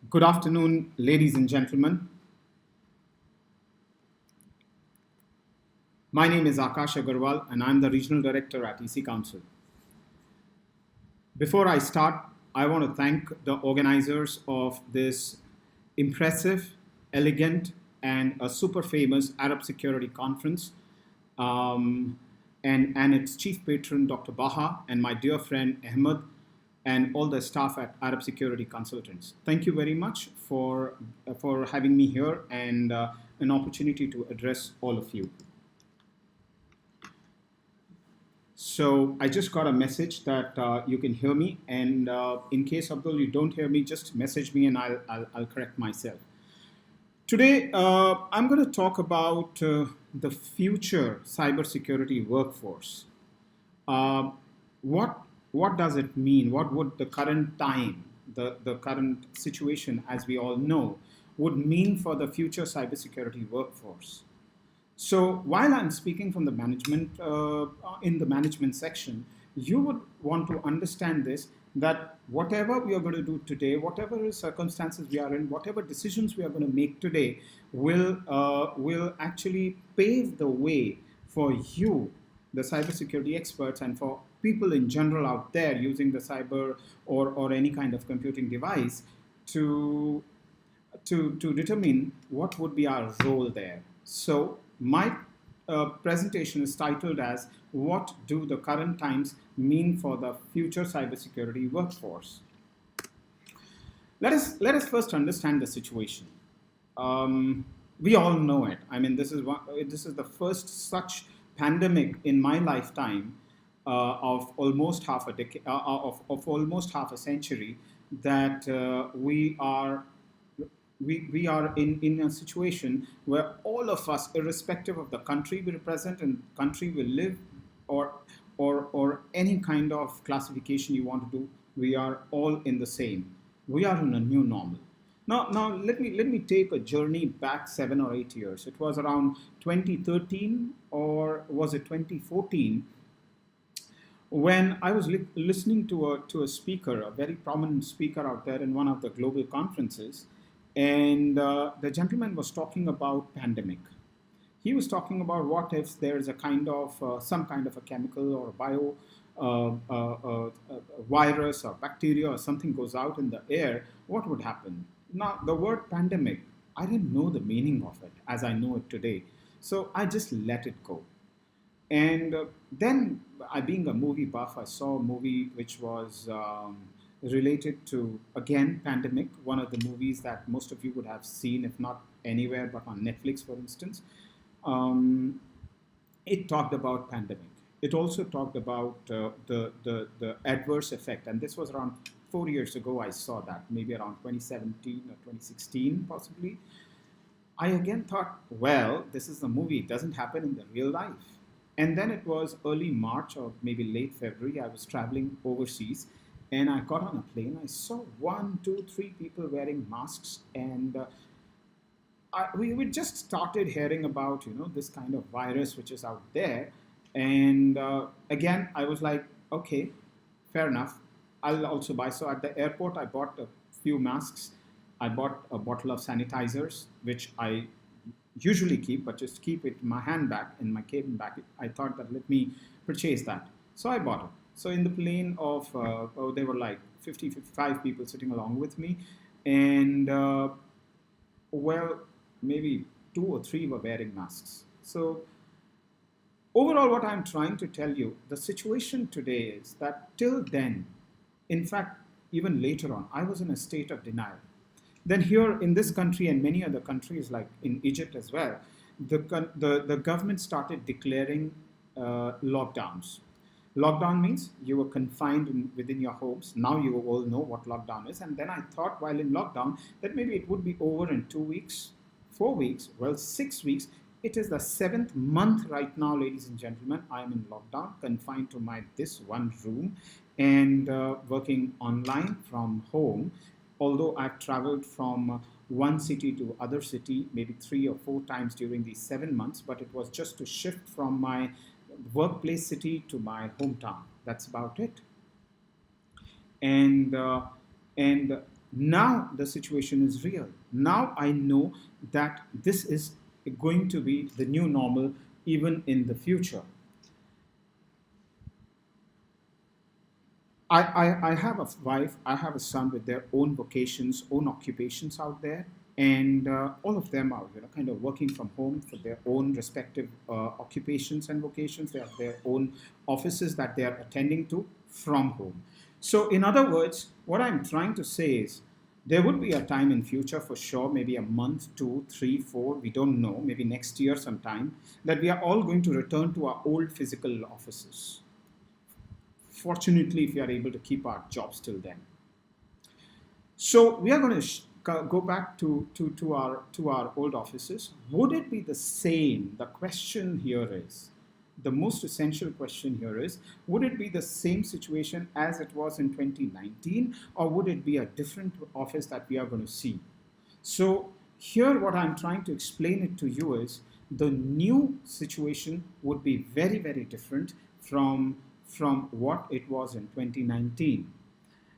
Good afternoon, ladies and gentlemen. My name is Akash Agarwal, and I'm the Regional Director at EC Council. Before I start, I want to thank the organizers of this impressive, elegant, and a super famous Arab Security Conference, um, and its chief patron, Dr. Baha, and my dear friend Ahmed, and all the staff at Arab Security Consultants. Thank you very much for having me here and an opportunity to address all of you. So I just got a message that you can hear me, and in case Abdul you don't hear me, just message me and I'll correct myself. Today I'm going to talk about the future cybersecurity workforce. Uh, what what does it mean? What would the current time, the current situation, as we all know, would mean for the future cybersecurity workforce? So while I'm speaking from the management in the management section, you would want to understand this, that whatever we are going to do today, whatever circumstances we are in, whatever decisions we are going to make today, will actually pave the way for you, the cybersecurity experts, and for people in general out there using the cyber or any kind of computing device to to determine what would be our role there. So my presentation is titled as "What do the current times mean for the future cybersecurity workforce?" Let us first understand the situation. We all know it. I mean, this is the first such pandemic in my lifetime of almost half a decade, of almost half a century, that we are in a situation where all of us, irrespective of the country we represent and country we live, or or any kind of classification you want to do, we are all in the same. We are in a new normal. Now let me take a journey back 7 or 8 years. It was around 2013, or was it 2014, when I was listening to a speaker, a very prominent speaker out there in one of the global conferences, and the gentleman was talking about pandemic. He was talking about what if there's a kind of some kind of a chemical or a bio virus or bacteria or something goes out in the air, what would happen? Now, the word pandemic, I didn't know the meaning of it as I know it today. So I just let it go. And then, I being a movie buff, I saw a movie which was related to, again, pandemic, one of the movies that most of you would have seen, if not anywhere but on Netflix, for instance. Um, it talked about pandemic. It also talked about the adverse effect, and this was around 4 years ago. I saw that, maybe around 2017 or 2016, possibly. I again thought, well, this is a movie. It doesn't happen in the real life. And then it was early March or maybe late February. I was traveling overseas, and I got on a plane. I saw one, two, three people wearing masks, and we just started hearing about this kind of virus which is out there. And again, I was like, okay, fair enough. I'll also buy. So at the airport, I bought a few masks. I bought a bottle of sanitizers, which I usually keep, but just keep it in my handbag, in my cabin bag. I thought that let me purchase that. So I bought it. So in the plane of, there were like 50, 55 people sitting along with me. And well, maybe two or three were wearing masks. So overall, what I'm trying to tell you, the situation today is that till then, in fact, even later on, I was in a state of denial. Then here in this country and many other countries, like in Egypt as well, the government started declaring lockdowns. Lockdown means you were confined within your homes. Now you all know what lockdown is. And then I thought, while in lockdown, that maybe it would be over in 2 weeks, 4 weeks, well, 6 weeks. It is the seventh month right now, ladies and gentlemen. I am in lockdown, confined to my this one room, and working online from home. Although I've traveled from one city to other city, maybe 3 or 4 times during these 7 months, but it was just to shift from my workplace city to my hometown. That's about it. And Now the situation is real. Now I know that this is going to be the new normal even in the future. I have a wife, I have a son with their own vocations, own occupations out there, and all of them are kind of working from home for their own respective occupations and vocations. They have their own offices that they are attending to from home. So, in other words, what I'm trying to say is there would be a time in future for sure, maybe a month, 2, 3, 4, we don't know, maybe next year sometime, that we are all going to return to our old physical offices. Fortunately, if we are able to keep our jobs till then. So we are going to go back to our old offices. Would it be the same? The question here is, the most essential question here is, would it be the same situation as it was in 2019, or would it be a different office that we are going to see? So here what I'm trying to explain it to you is, the new situation would be very, very different from what it was in 2019.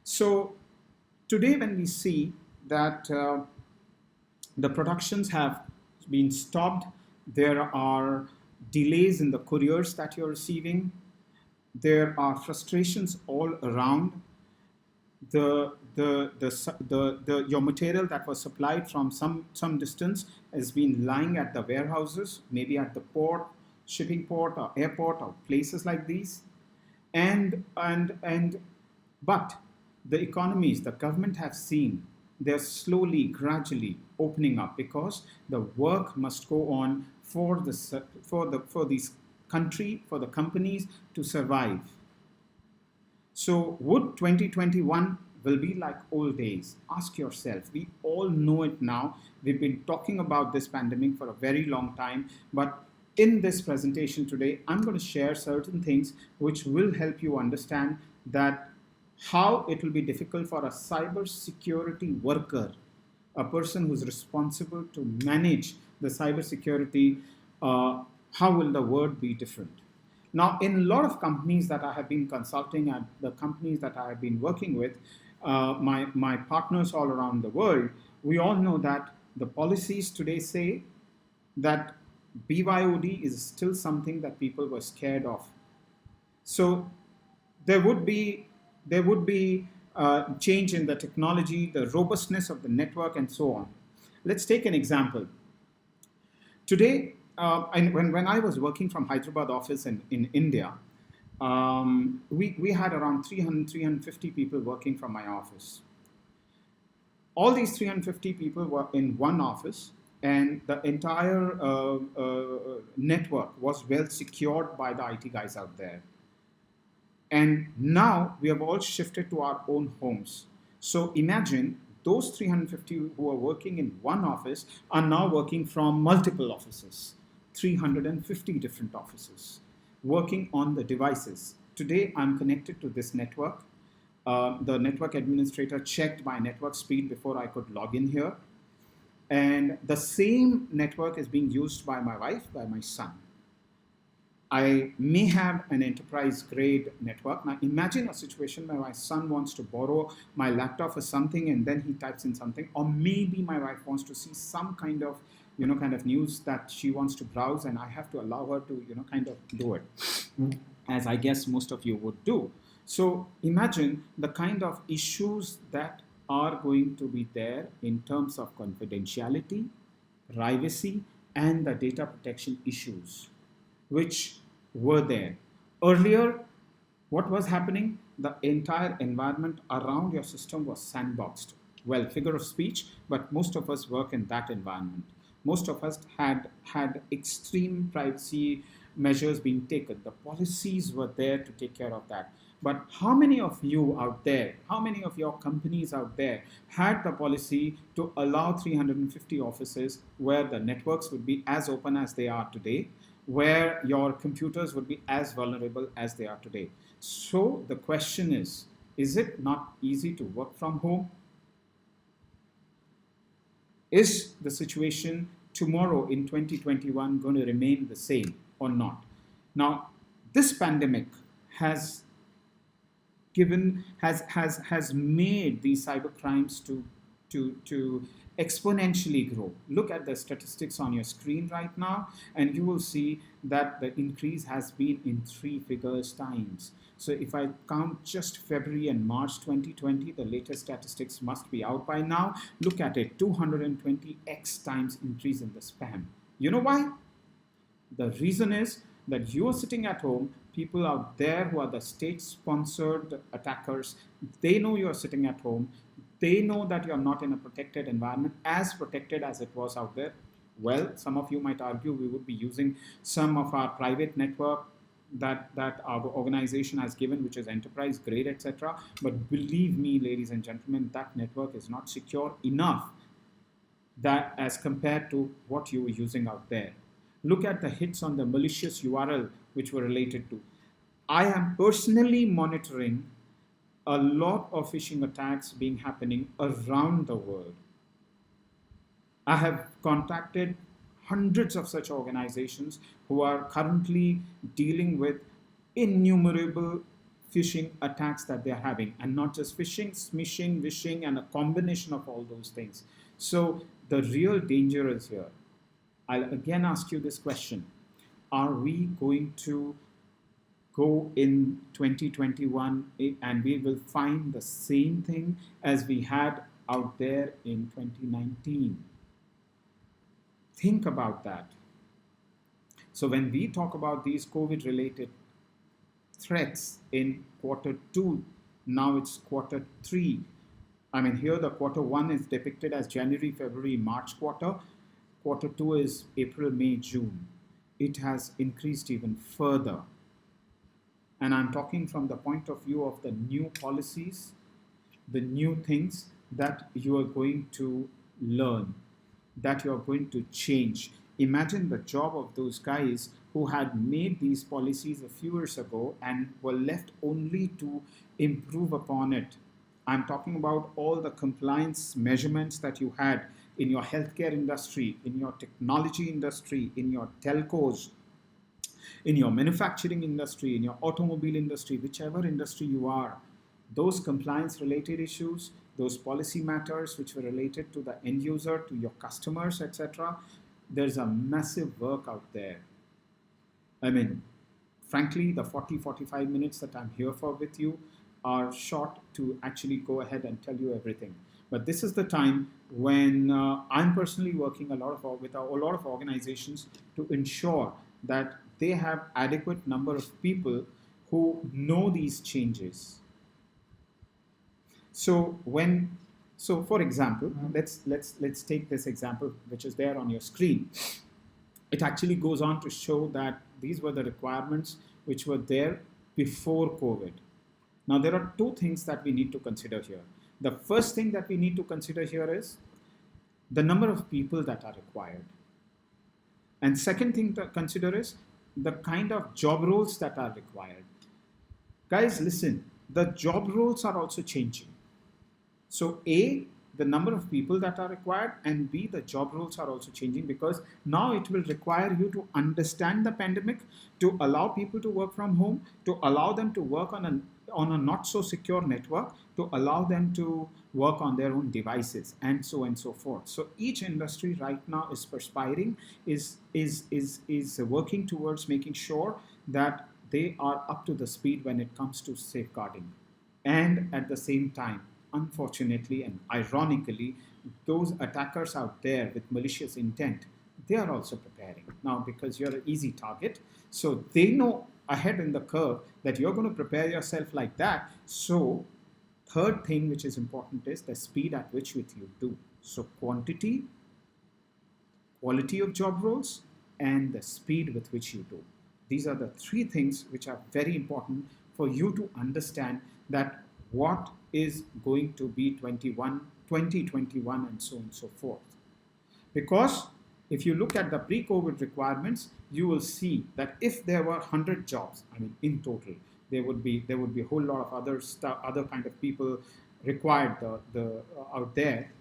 So today when we see that the productions have been stopped, there are delays in the couriers that you're receiving, there are frustrations all around, your material that was supplied from some distance has been lying at the warehouses, maybe at the port, shipping port or airport or places like these. But the economies, the government have seen they're slowly, gradually opening up, because the work must go on for this country, for the companies to survive. So would 2021 will be like old days? Ask yourself. We all know it now. We've been talking about this pandemic for a very long time, but in this presentation today, I'm going to share certain things which will help you understand that how it will be difficult for a cybersecurity worker, a person who's responsible to manage the cybersecurity, how will the world be different? Now, in a lot of companies that I have been consulting and the companies that I have been working with, my partners all around the world, we all know that the policies today say that BYOD is still something that people were scared of. So there would be change in the technology, the robustness of the network, and so on. Let's take an example. Today, when I was working from Hyderabad office in India, we had around 350 people working from my office. All these 350 people were in one office, and the entire network was well secured by the IT guys out there. And now we have all shifted to our own homes. So imagine those 350 who are working in one office are now working from multiple offices, 350 different offices, working on the devices. Today, I'm connected to this network. The network administrator checked my network speed before I could log in here. And the same network is being used by my wife, by my son. I may have an enterprise grade network. Now imagine a situation where my son wants to borrow my laptop for something and then he types in something, or maybe my wife wants to see some kind of news that she wants to browse, and I have to allow her to kind of do it, as I guess most of you would do. So imagine the kind of issues that are going to be there in terms of confidentiality, privacy, and the data protection issues which were there. Earlier, what was happening? The entire environment around your system was sandboxed. Well, figure of speech, but most of us work in that environment. Most of us had extreme privacy measures being taken. The policies were there to take care of that. But how many of you out there, how many of your companies out there had the policy to allow 350 offices where the networks would be as open as they are today, where your computers would be as vulnerable as they are today? So the question is it not easy to work from home? Is the situation tomorrow in 2021 going to remain the same or not? Now, this pandemic has given has made these cyber crimes to exponentially grow. Look at the statistics on your screen right now, and you will see that the increase has been in three figures times. So if I count just February and March 2020, the latest statistics must be out by now. Look at it, 220x times increase in the spam. You know why? The reason is that you are sitting at home, people out there who are the state sponsored attackers, they know you are sitting at home, they know that you're not in a protected environment, as protected as it was out there. Well, some of you might argue we would be using some of our private network that our organization has given, which is enterprise grade, etc. But believe me, ladies and gentlemen, that network is not secure enough that as compared to what you were using out there. Look at the hits on the malicious URL which were related to. I am personally monitoring a lot of phishing attacks being happening around the world. I have contacted hundreds of such organizations who are currently dealing with innumerable phishing attacks that they're having, and not just phishing, smishing, wishing, and a combination of all those things. So the real danger is here. I'll again ask you this question. Are we going to go in 2021 and we will find the same thing as we had out there in 2019? Think about that. So when we talk about these COVID-related threats in Q2, now it's Q3. I mean, here the Q1 is depicted as January, February, March quarter. Q2 is April, May, June. It has increased even further. And I'm talking from the point of view of the new policies, the new things that you are going to learn, that you are going to change. Imagine the job of those guys who had made these policies a few years ago and were left only to improve upon it. I'm talking about all the compliance measurements that you had in your healthcare industry, in your technology industry, in your telcos, in your manufacturing industry, in your automobile industry, whichever industry you are. Those compliance related issues, those policy matters which were related to the end user, to your customers, etc. There's a massive work out there. I mean, frankly, the 45 minutes that I'm here for with you are short to actually go ahead and tell you everything. But this is the time when I'm personally working with a lot of organizations to ensure that they have adequate number of people who know these changes. So for example, let's take this example which is there on your screen. It actually goes on to show that these were the requirements which were there before COVID. Now there are two things that we need to consider here. The first thing that we need to consider here is the number of people that are required. And second thing to consider is the kind of job roles that are required. Guys, listen, the job roles are also changing. So A, the number of people that are required, and B, the job roles are also changing, because now it will require you to understand the pandemic, to allow people to work from home, to allow them to work on a not so secure network, to allow them to work on their own devices, and so forth. So each industry right now is perspiring, is working towards making sure that they are up to the speed when it comes to safeguarding. And at the same time, unfortunately and ironically, those attackers out there with malicious intent, they are also preparing. Now, because you're an easy target, so they know ahead in the curve that you're going to prepare yourself like that. So third thing which is important is the speed at which you do. So quantity, quality of job roles, and the speed with which you do. These are the three things which are very important for you to understand that what is going to be 2021 and so on and so forth. Because if you look at the pre-COVID requirements, you will see that if there were 100 jobs, I mean in total, there would be a whole lot of other kind of people required out there.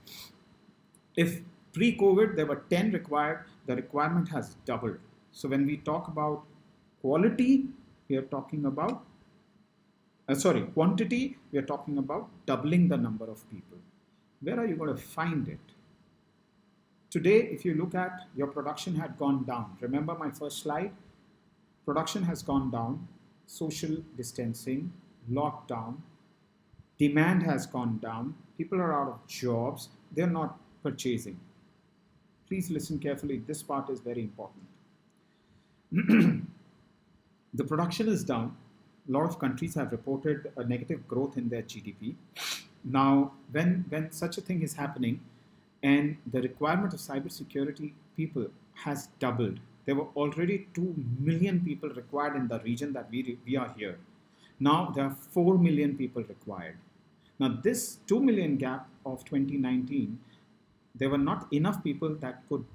If pre-COVID there were 10 required, the requirement has doubled. So when we talk about quality, we are talking about quantity, we are talking about doubling the number of people. Where are you going to find it? Today, if you look at your production had gone down. Remember my first slide? Production has gone down, social distancing, lockdown, demand has gone down, people are out of jobs, they're not purchasing. Please listen carefully, this part is very important. The production is down. A lot of countries have reported a negative growth in their GDP. Now, when such a thing is happening and the requirement of cybersecurity people has doubled, there were already 2 million people required in the region that we are here. Now, there are 4 million people required. Now, this 2 million gap of 2019, there were not enough people that could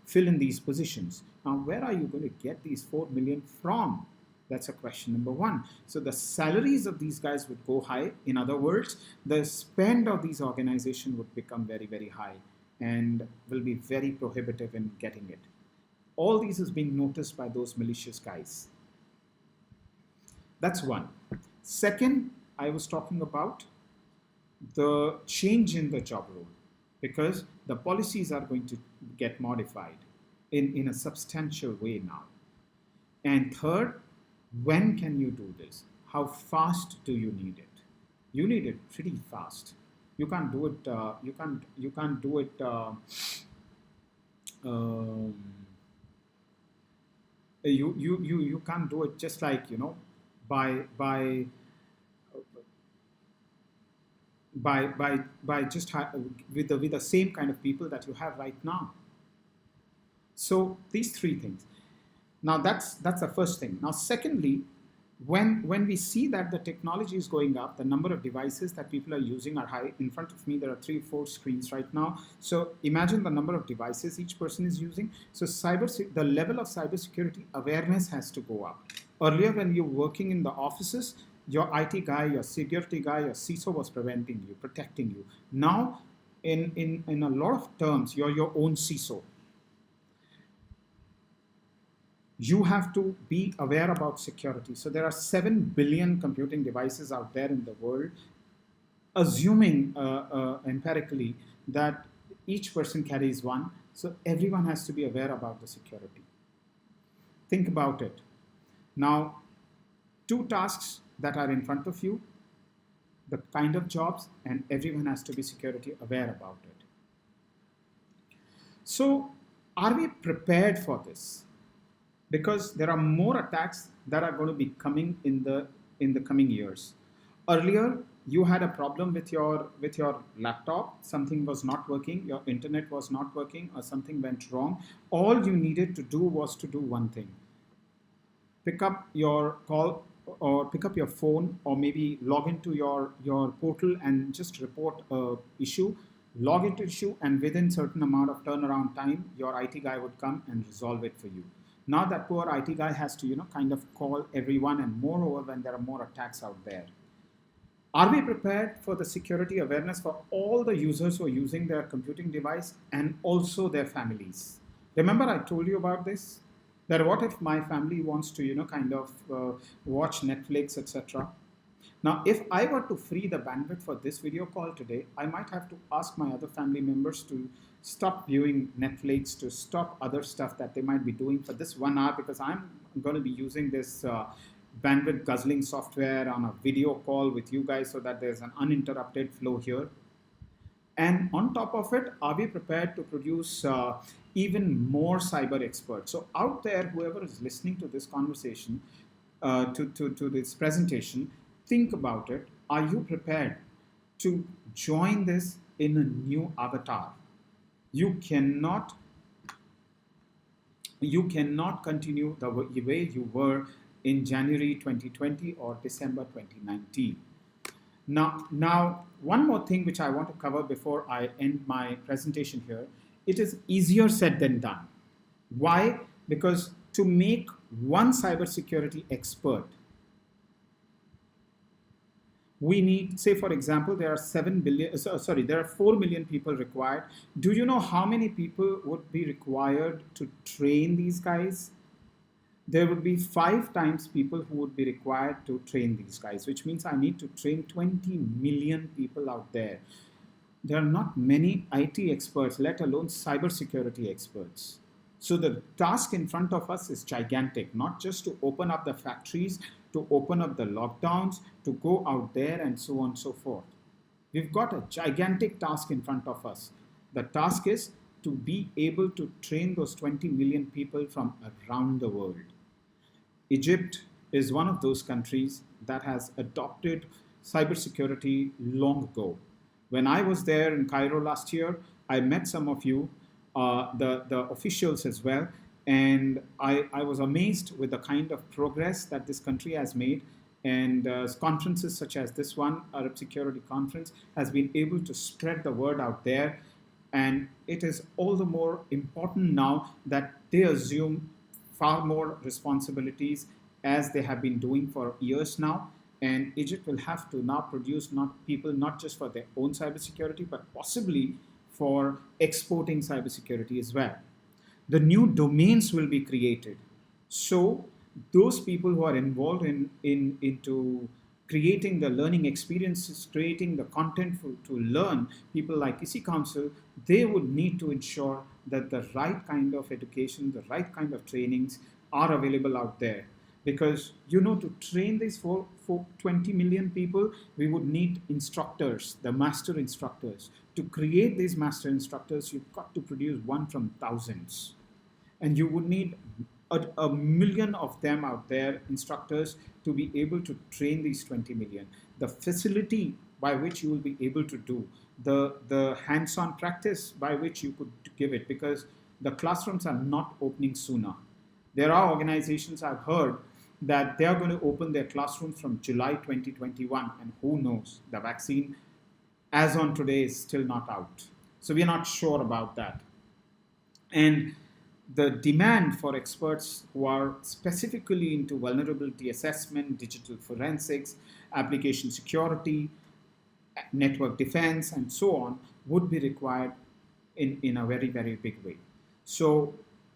fill in these positions. Now, where are you going to get these 4 million from? That's a question number one. So the salaries of these guys would go high. In other words, the spend of these organizations would become very, very high and will be very prohibitive in getting it. All these is being noticed by those malicious guys. That's one. Second, I was talking about the change in the job role, because the policies are going to get modified in a substantial way now. And third, when can you do this? How fast do you need it? You need it pretty fast. You can't do it. You can't do it. You can't do it just like, you know, by just with the same kind of people that you have right now. So these three things. Now that's the first thing. Now secondly, when we see that the technology is going up, the number of devices that people are using are high. In front of me there are 3 or 4 screens right now. So imagine the number of devices each person is using. So the level of cybersecurity awareness has to go up. Earlier, when you're working in the offices, your IT guy, your security guy, your CISO was preventing you, protecting you. Now, in a lot of terms, you're your own CISO. You have to be aware about security. So there are 7 billion computing devices out there in the world, assuming empirically that each person carries one. So everyone has to be aware about the security. Think about it. Now, 2 tasks that are in front of you, the kind of jobs, and everyone has to be security aware about it. So are we prepared for this? Because there are more attacks that are going to be coming in the coming years. Earlier, you had a problem with your laptop, something was not working, your internet was not working, or something went wrong. All you needed to do was to do one thing. Pick up your call or pick up your phone, or maybe log into your portal and just report an issue, log into issue, and within certain amount of turnaround time, your IT guy would come and resolve it for you. Now that poor IT guy has to, kind of call everyone, and moreover when there are more attacks out there. Are we prepared for the security awareness for all the users who are using their computing device and also their families? Remember I told you about this? That what if my family wants to, watch Netflix, etc. Now, if I were to free the bandwidth for this video call today, I might have to ask my other family members to stop viewing Netflix, to stop other stuff that they might be doing for this 1 hour, because I'm going to be using this bandwidth guzzling software on a video call with you guys so that there's an uninterrupted flow here. And on top of it, are we prepared to produce even more cyber experts? So out there, whoever is listening to this conversation, to this presentation, think about it. Are you prepared to join this in a new avatar? You cannot continue the way you were in January 2020 or December 2019. Now, one more thing which I want to cover before I end my presentation here. It is easier said than done. Why? Because to make one cybersecurity expert, we need, say for example, there are 4 million people required. Do you know how many people would be required to train these guys? there would be 5 times people who would be required to train these guys, which means I need to train 20 million people out there. There are not many IT experts, let alone cybersecurity experts. So the task in front of us is gigantic, not just to open up the factories, to open up the lockdowns, to go out there and so on and so forth. We've got a gigantic task in front of us. The task is to be able to train those 20 million people from around the world. Egypt is one of those countries that has adopted cybersecurity long ago. When I was there in Cairo last year, I met some of you, the officials as well, and I was amazed with the kind of progress that this country has made. And conferences such as this one, Arab Security Conference, has been able to spread the word out there. And it is all the more important now that they assume far more responsibilities as they have been doing for years now. And Egypt will have to now produce not people not just for their own cybersecurity, but possibly for exporting cybersecurity as well. The new domains will be created. So those people who are involved into creating the learning experiences, creating the content to learn, people like EC Council, they would need to ensure that the right kind of education, the right kind of trainings are available out there. Because, to train these for 20 million people, we would need instructors, the master instructors. To create these master instructors, you've got to produce one from thousands. And you would need a million of them out there, instructors, to be able to train these 20 million. The facility by which you will be able to do, the hands-on practice by which you could give it, because the classrooms are not opening sooner. There are organizations I've heard that they are going to open their classrooms from July 2021, and who knows, the vaccine as on today is still not out. So we are not sure about that. And the demand for experts who are specifically into vulnerability assessment, digital forensics, application security, network defense, and so on would be required in a very, very big way. So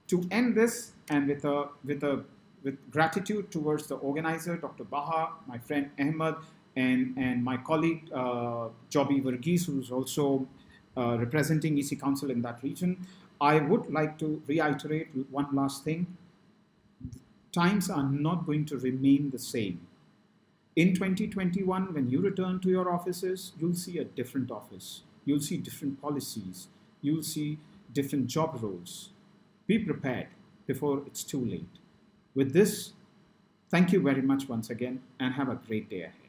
to end this, and with gratitude towards the organizer, Dr. Baha, my friend Ahmed, and my colleague Joby Verghese, who's also representing EC Council in that region, I would like to reiterate one last thing. Times are not going to remain the same. In 2021, when you return to your offices, you'll see a different office. You'll see different policies. You'll see different job roles. Be prepared before it's too late. With this, thank you very much once again, and have a great day ahead.